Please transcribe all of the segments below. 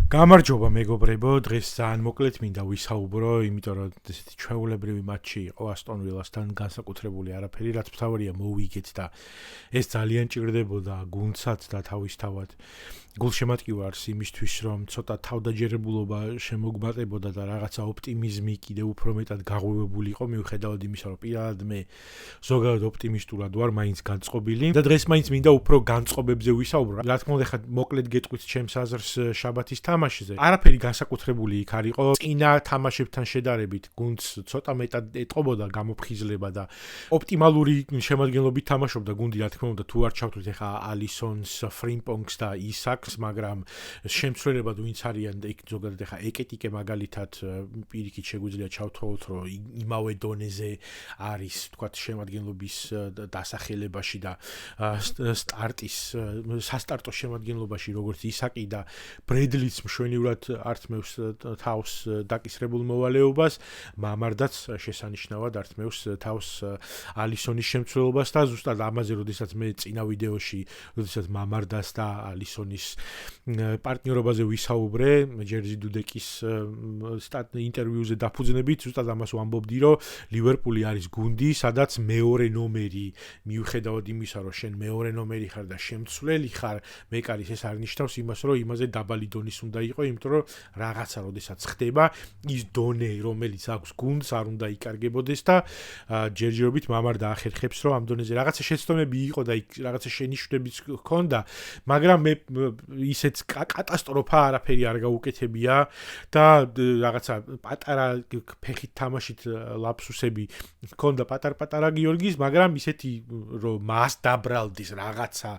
გამარჯობა მეგობრებო, დღეს ძალიან მოკლედ მინდა ვისაუბრო, იმიტომ რომ ესეთი ჩვეულებრივი მატჩი იყო ასტონ ვილასთან, განსაკუთრებული არაფერი, რაც მთავარია მოვიგეთ და ეს ძალიან ჭირდებოდა გუნდსაც და თავისთავად გულშემატკივარს იმისთვის, რომ ცოტა თავდაჯერებულობა შემოგბატებოდა და რაღაცა ოპტიმიზმი კიდევ უფრო მეტად გაღვივებულიყო, მიუხედავად იმისა, რომ პირადად მე ზოგადად ოპტიმისტურად ვარ, მაინც განწყობილი და დღეს მაინც მინდა უფრო განწყობებზე ვისაუბრო. რა თქმა უნდა, ხა მოკლედ გეტყვით ჩემს აზრს შაბათის თამაშზე. არაფერი განსაკუთრებული იქ არ იყო. წინა თამაშებთან შედარებით გუნდს ცოტა მეტად ეტყობოდა გამოფხიზლება და ოპტიმალური შემადგენლობით თამაშობდა გუნდი, რა თქმა უნდა, თუ არ ჩავთვლით ახლა ალისონს, ფრიმპონგს და ისაკს, მაგრამ შემცვლელებად ვინც არიან და იქ ზოგადად ახლა ეკეტიკე მაგალითად პირიქით შეგვიძლია ჩავთვალოთ, რომ იმავე დონეზე არის, თქვათ, შემადგენლობის დასახელებაში და სტარტის სასტარტო შემადგენლობაში, როგორც ისაკი და ბრედლიც მშვენივრად ართმევს თავს დაკისრებულ მოვალეობას, მამარდაც შესანიშნავად ართმევს თავს ალისონის შემცველობას და ზუსტად ამაზე, როდესაც მე წინა ვიდეოში, როდესაც მამარდას და ალისონის პარტნიორობაზე ვისაუბრე, ჯერზი დუდეკის ინტერვიუზე დაფუძნებით, ზუსტად ამას ვამბობდი, რომ ლივერპული არის გუნდი, სადაც მეორე ნომერი, მიუხედავად იმისა, რომ შენ მეორე ნომერი ხარ და შემცვლელი ხარ, მეკარის ეს არ ნიშნავს იმას, რომ იმაზე დაბალი დონის უნდა იყო, იმიტომ რომ რაღაცა როდესაც ხდება, ის დონე, რომელიც აქვს გუნდს, არ უნდა იკარგებოდეს და ჯერჯერობით მამარდა ახერხებს, რომ ამ დონეზე რაღაცა შეცდომები იყო და იქ რაღაცა შენიშვნებიც ჰქონდა, მაგრამ მე ისეთ კატასტროფა არაფერი არ გაუკეთებია და რაღაცა პატარა ფეხით თამაშით ლაფსუსები ჰქონდა პატარ-პატარა გიორგის, მაგრამ ისეთი რომ მას დაბრალდის რაღაცა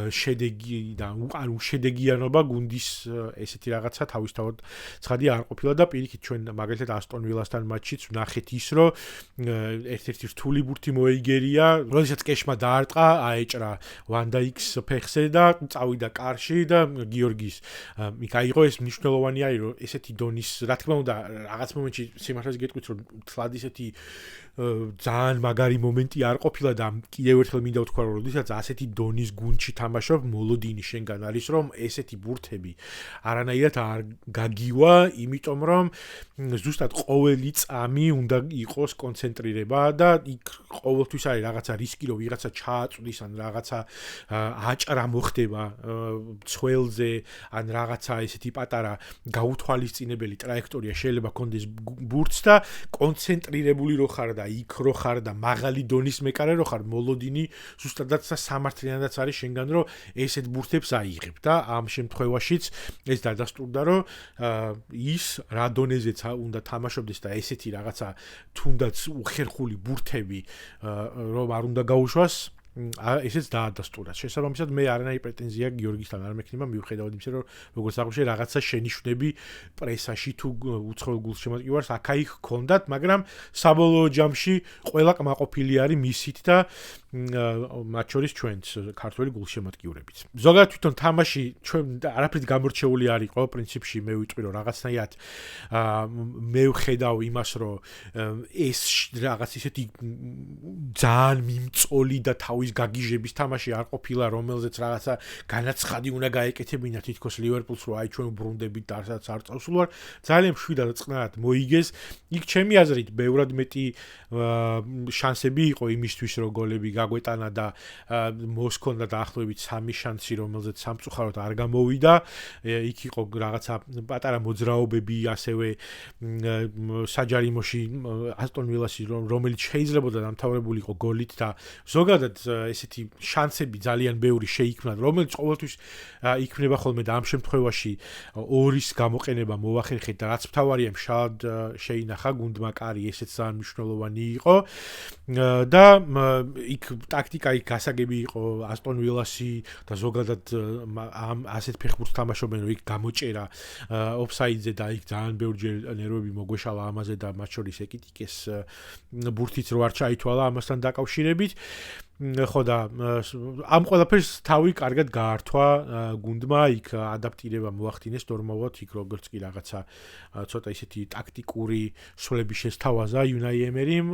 შედეგი და ან უშედეგიანობა გუნდის ესეთი რაღაცა თავისთავად ცხადი არ ყოფილა და პირიქით ჩვენ მაგალითად ასტონ ვილასთან მატჩიც ვნახეთ ის, რომ ერთ-ერთი რთული ბურთი მოიგერია, როდესაც კეშმა დაარტყა, აეჭრა ვანდაიქს ფეხზე და წავიდა კარში და გიორგის იქ აიღო ეს მნიშვნელოვანი არის, რომ ესეთი დონის, რა თქმა უნდა, რაღაც მომენტში სიმართლეს გეტყვით, რომ თლად ისეთი ძალიან მაგარი მომენტი არ ყოფილა და კიდევ ერთხელ მინდა ვთქვა, რომ როდესაც ასეთი დონის გუნდში თამაშობ, მოლოდინი შენგან არის, რომ ესეთი ბურთები არანაირად არ გაგივა, იმიტომ რომ ზუსტად ყოველი წამი უნდა იყოს კონცენტრირება და იქ ყოველთვის არის რაღაცა რისკი, რომ ვიღაცა ჩააწვდის ან რაღაცა აჭრა მოხდება ცველზე, ან რაღაცა ესეთი პატარა გაუთვალისწინებელი ტრაექტორია შეიძლება კონდეს ბურთს და კონცენტრირებული რო ხარ და იქ რო ხარ და მაღალი დონის მეკარე რო ხარ, მოლოდინი ზუსტადაც სამართლიანადაც არის შენგან, რომ ესეთ ბურთებს აიღებ და ამ შემთხვევაშიც ეს დადასტურდა, რომ ის რა დონეზეც უნდა თამაშობდეს და ესეთი რაღაცა თუნდაც უხერხული ბურთები რომ არ უნდა გაუშვას, ესეც დაადასტურა. შესაბამისად მე არანაირი პრეტენზია გიორგისთან არ მექნება, მიუხედავად იმისა, რომ როგორც აღნიშნე, რაღაცა შენიშვნები პრესაში თუ უცხოელ გულშემატკივარს აქა-იქ ჰქონდათ, მაგრამ საბოლოო ჯამში ყველა კმაყოფილი არის მისით და მათ შორის ჩვენც ქართველი გულშემატკივრებიც. ზოგადად თვითონ თამაში ჩვენ არაფრით გამორჩეული არ იყო, პრინციპში მე ვიტყვი, რომ რაღაცნაირად მე ვხედავ იმას, რომ ეს რაღაც ისეთი ძალიან მიმწოლი და თავის გაგიჟების თამაში არ ყოფილა, რომელზეც რაღაცა განაცხადი უნდა გაეკეთებინა თითქოს ლივერპულს, რომ აი ჩვენ ბრუნდებით და არც არ წავსულ ვარ, ძალიან მშვიდად წყნარად მოიგეს. იქ ჩემი აზრით ბევრად მეტი შანსები იყო იმისთვის, რომ გოლები გაგვეტანა და მოსქონდა დაახლოებით 3 შანსი, რომელზეც სამწუხაროდ არ გამოვიდა. იქ იყო რაღაცა პატარა მოძრაობები, ასევე საჯარიმოში ასტონ ვილასი, რომელიც შეიძლებოდა დამთავრებულიყო გოლით და ზოგადად ესეთი შანსები ძალიან ბევრი შეიქმნა, რომელიც ყოველთვის იქმნება ხოლმე და ამ შემთხვევაში ორის გამოყენება მოვახერხეთ და რაც მთავარია, მშალად შეინახა გუნდმა კარი, ესეც ძალიან მნიშვნელოვანი იყო და იქ ტაქტიკა იქ გასაგები იყო, ასტონ ვილასი და ზოგადად ამ ასეთ ფეხბურთს თამაშობენ, რომ იქ გამოჭერა ოფსაიდზე და იქ ძალიან ბევრჯერ ნერვები მოგვეშალა ამაზე და მათ შორის ეკიტიკეს ბურთიც რო არ ჩაითვალა ამასთან დაკავშირებით. ხო და ამ ყველაფერს თავი კარგად გაართვა გუნდმა, იქ ადაპტირება მოახდინეს ნორმალურად, იქ როგორც კი რაღაცა ცოტა ისეთი ტაქტიკური სვლების შესთავაზა იუნაი ემერიმ,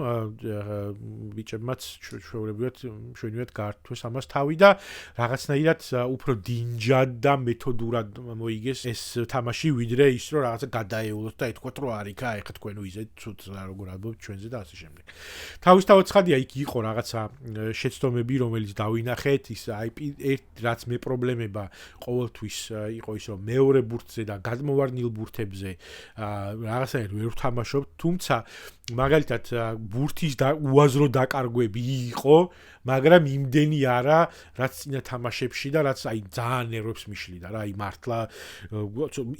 ბიჭებმაც ჩვენივად გაართვეს ამას თავი და რაღაცნაირად უფრო დინჯად და მეთოდურად მოიგეს ეს თამაში, ვიდრე ის რომ რაღაცა გადაეულოთ და ეთქვათ რომ არიქა, ეხლა თქვენ უიზეთ ცუდ როგორ ალბათ ჩვენზე და ასე შემდეგ. თავისთავად ცხადია, იქ იყო რაღაცა შეცდომები, რომელიც დავინახეთ, ის რაც მე პრობლემება ყოველთვის იყო ის, რომ მეორე ბურთზე და გადმოვარდნილ ბურთებზე რაღაცნაირად ვერ ვთამაშობ, თუმცა მაგალითად ბურთის უაზრო დაკარგვები იყო, მაგრამ იმდენი არა, რაც წინა თამაშებში და რაც აი ძალიან ნერვებს მიშლიდა რა, აი მართლა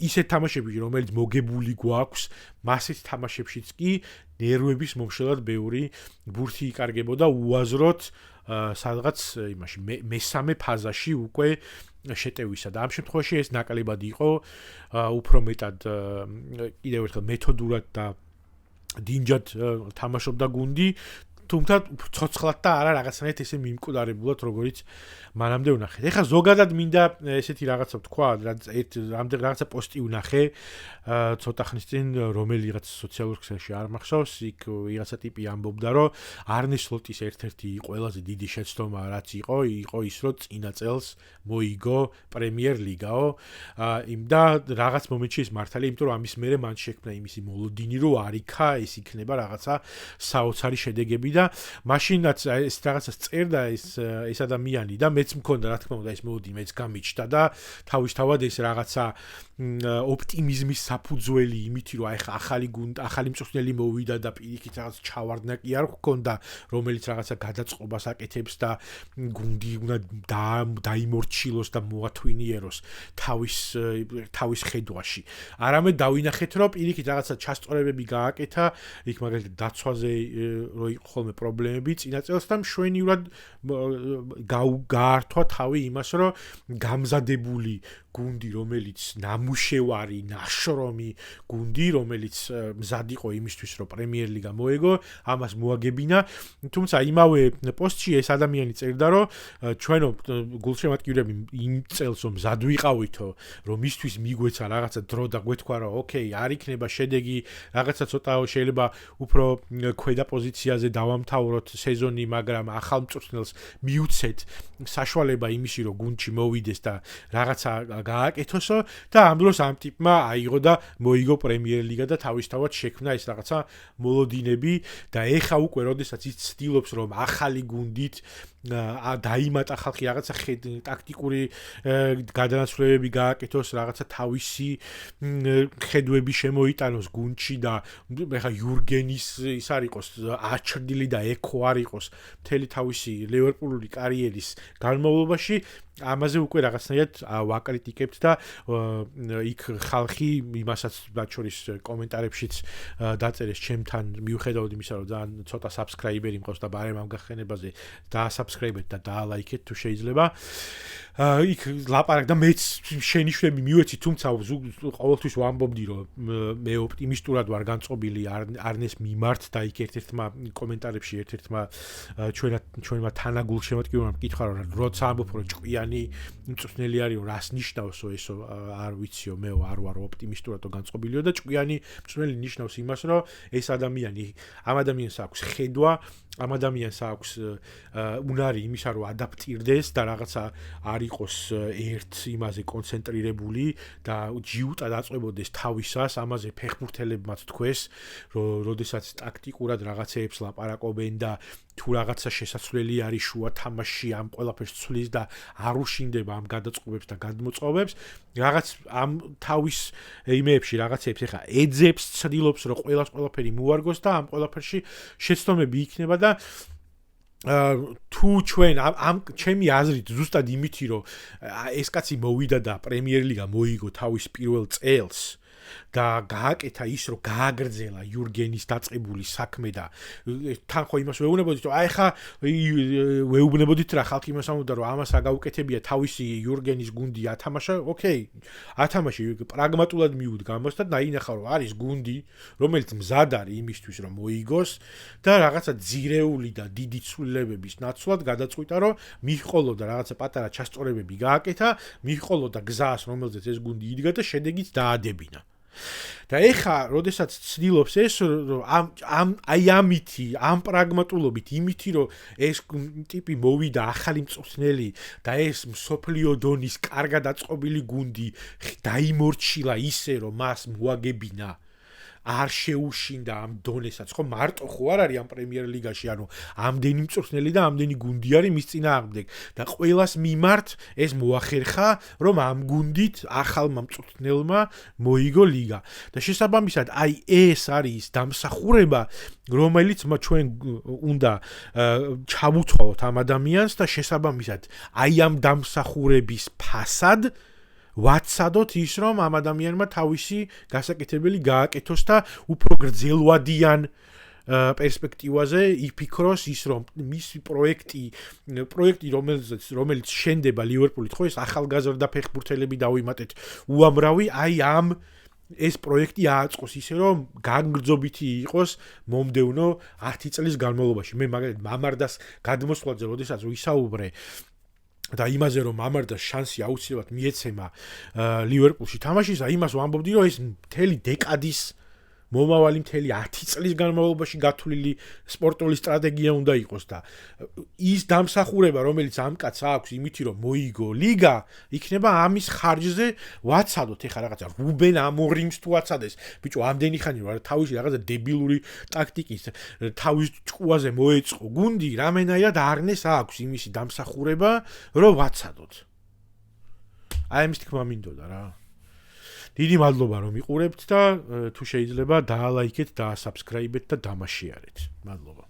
ისეთ თამაშებში, რომელიც მოგებული გვაქვს, მასეთ თამაშებშიც კი ნერვების მომშელად ბევრი ბურთი იკარგებოდა უაზროდ სადღაც იმაში მესამე ფაზაში უკვე შეტევისა და ამ შემთხვევაში ეს ნაკლებად იყო უფრო მეტად კიდევ ერთხელ მეთოდურად და დინჯად თამაშობდა გუნდი, თუმცა ცოცხლად და არა რაღაცნაირად ესე მიმკვდარებულად, როგორც მანამდე ვნახეთ. ეხლა ზოგადად მინდა ესეთი რაღაცა ვთქვა, რამდენ რაღაცა პოსტი ვნახე ცოტა ხნის წინ, რომელიღაც სოციალურ ქსელში არ მახსოვს, იქ ვიღაცა ტიპი ამბობდა, რომ არნე სლოტის ერთ-ერთი ყველაზე დიდი შეცდომა რაც იყო ის, რომ წინა წელს მოიგო პრემიერ ლიგაო, და რაღაც მომენტში ეს მართალია, იმიტომ რომ ამის მერე მან შექმნა იმისი მოლოდინი, რომ არიქა ეს იქნება რაღაცა საოცარი შედეგები და მაშინაც ეს რაღაცას წერდა ეს ადამიანი და მეც მქონდა რა თქმა უნდა ეს მოლოდინი მეც გამიჩნდა და თავისთავად ეს რაღაცა ოპტიმიზმის საფუძველი იმითი რომ აი ხა ახალი მწვრთნელი მოვიდა და პირიქით რაღაც ჩავარდნა კი არ გქონდა, რომელიც რაღაცა გადაწყობას აკეთებს და გუნდი უნდა დაიმორჩილოს და მოათვინიეროს თავის ხედვაში. არამედ დავინახეთ რომ პირიქით რაღაცა ჩასწორებები გააკეთა, იქ მაგალითად დაცვაზე რო იყო ხოლმე პრობლემები წინა წელს და მშვენივრად გაართვა თავი იმას, რომ გამზადებული გუნდი, რომელიც ნამუშევარი, ნაშრომი გუნდი, რომელიც მზად იყო იმისთვის, რომ პრემიერ ლიგა მოეგო, ამას მოაგებინა. თუმცა იმავე პოსტში ეს ადამიანი წერდა, რომ ჩვენო გულშემატკივრები იმ წელს რომ მზად ვიყავითო, რომ მისთვის მიგვეცა რაღაცა დრო და გვეთქვა, რომ ოკეი, არ იქნება შედეგი, რაღაცა ცოტა შეიძლება უფრო ქვედა პოზიციაზე დავამთავროთ სეზონი, მაგრამ ახალ მწვრთნელს მიუცეთ საშუალება იმისი, რომ გუნდში მოვიდეს და რაღაცა გააკეთოსო და ამ დროს ამ ტიპმა აიღო და მოიგო პრემიერ ლიგა და თავისთავად შექმნა ეს რაღაცა მოლოდინები და ეხა უკვე როდესაც ის ცდილობს რომ ახალი გუნდით დაიმატა ხალხი რაღაცა ტაქტიკური გადანაცვლებები გააკეთოს, რაღაცა თავისი ხედვები შემოიტანოს გუნდში და ეხა იურგენის ის არ იყოს აჩრდილი და ეკო არ იყოს მთელი თავისი ლივერპულური კარიერის განმავლობაში, ამაზე უკვე რაღაცნაირად ვაკრიტიკებთ და იქ ხალხი იმასაც მათ შორის კომენტარებშიც დაწერეს ჩემთან მიუხედავად იმისა, რომ ძალიან ცოტა subscriber-ი მყავს და ბარემ ამ გახსენებაზე დაასაბსკრაიბეთ და დაალაიქეთ თუ შეიძლება. იქ ლაპარაკ და მეც შენიშვნები მივეცი, თუმცა ყოველთვის ვამბობდი, რომ მე ოპტიმისტურად ვარ განწყობილი არნეს მიმართ და იქ ერთ-ერთმა კომენტარებში ერთ-ერთმა ჩვენმა თანაგულ შემოწმებამ მკითხა, რომ როცა ამბობ, რომ ჭკვიანი მწვრთნელი არისო, რას ნიშნავსო ესო, არ ვიციო, მე არ ვარ ოპტიმისტურად განწყობილიო და ჭკვიანი მწვრთნელი ნიშნავს იმას, რომ ეს ამ ადამიანს აქვს ხედვა, ამ ადამიანს აქვს უნარი იმისა, რომ ადაპტირდეს და რაღაცა არ იყოს ერთ იმაზე კონცენტრირებული და ჯიუტად აწყვებოდეს თავისას, ამაზე ფეხბურთელებმაც თქვეს, რომ როდესაც ტაქტიკურად რაღაცეებს ლაპარაკობენ და თუ რაღაცა შესაძლებელი არის შუა თამაში ამ ყველაფერს ცვლის და არ უშინდება ამ გადაწყობებს და გადმოწყობებს, რაღაც ამ თავის იმეებში რაღაცეებს ეხა ეძებს, ცდილობს რომ ყველაფერი მოარგოს და ამ ყველაფერში შეცდომები იქნება და თუ ჩვენ ამ ჩემი აზრით ზუსტად იმითი რომ ეს კაცი მოვიდა და პრემიერ ლიგა მოიგო თავის პირველ წელს და გააკეთა ის რომ გააგრძელა იურგენის დაწყებული საქმე და თან ხო იმას ვეუბნებოდით რომ აი ხა ვეუბნებოდით რა ხალხი იმას ამბობდა რომ ამას აგაუკეთებია თავისი იურგენის გუნდი ათამაშა ოკეი ათამაში პრაგმატულად მიუდგა ამას და დაინახა რომ არის გუნდი რომელიც მზად არის იმისთვის რომ მოიგოს და რაღაცა ძირეული და დიდი ცვლილებების ნაცვლად გადაწყვიტა რომ მიჰყოლოდა რაღაცა პატარა ჩასწორებები გააკეთა მიჰყოლოდა გზას რომელზეც ეს გუნდი იდგა და შედეგიც დაადებინა და ეხა როდესაც ცდილობს ეს აი ამითი ამ პრაგმატულობით იმითი რომ ეს ტიპი მოვიდა ახალი მწვრთნელი და ეს მსოფლიო დონის კარგად აწყობილი გუნდი დაიმორჩილა ისე რომ მას მოაგებინა არ შეუშინდა ამ დონესაც ხო მარტო ხო არ არის ამ პრემიერ ლიგაში ანუ ამდენი მწვრთნელი და ამდენი გუნდი არის მის წინააღმდეგ და ყველას მიმართ ეს მოახერხა რომ ამ გუნდით ახალმა მწვრთნელმა მოიგო ლიგა და შესაბამისად აი ეს არის დამსახურება რომელიც ჩვენ უნდა ჩავუწყოთ ამ ადამიანს და შესაბამისად აი ამ დამსახურების ფასად ვაცადოთ ის რომ ამ ადამიანმა თავისი გასაკეთებელი გააკეთოს და უფრო გრძელვადიან პერსპექტივაზე იფიქროს ის რომ მისი პროექტი რომელიც შენდება ლივერპულით ხო ეს ახალგაზრდა ფეხბურთელები დავიმატეთ უამრავი აი ამ ეს პროექტი ააწყოს ისე რომ განგრძობითი იყოს მომდევნო 10 წლის განმავლობაში მე მაგალითად მამარდას გადმოსვლაზე როდესაც ვისაუბრე და იმაზე რომ მამარდას შანსი აუცილებლად მიეცემა ლივერპულში თამაშისა იმას ვამბობდი რომ ეს მთელი დეკადის მომავალი მთელი 10 წლის განმავლობაში გათვლილი სპორტული სტრატეგია უნდა იყოს და ის დამსახურება რომელიც ამ კაცს აქვს იმითი რომ მოიგო ლიგა იქნება ამის ხარჯზე ვაცადოთ ეხლა რაღაცა რუბენ ამორიმს თუ ვაცადეს ბიჭო ამდენი ხანი რა თავისი რაღაცა დებილური ტაქტიკის თავის ჭკუაზე მოეწყო გუნდი რამენაირად არნეს აქვს იმისი დამსახურება რომ ვაცადოთ აი ამის თქმა მინდოდა რა დიდი მადლობა რომ იყურებთ და თუ შეიძლება დაალაიქეთ და subscribe-ეთ და დამაშიარეთ. მადლობა.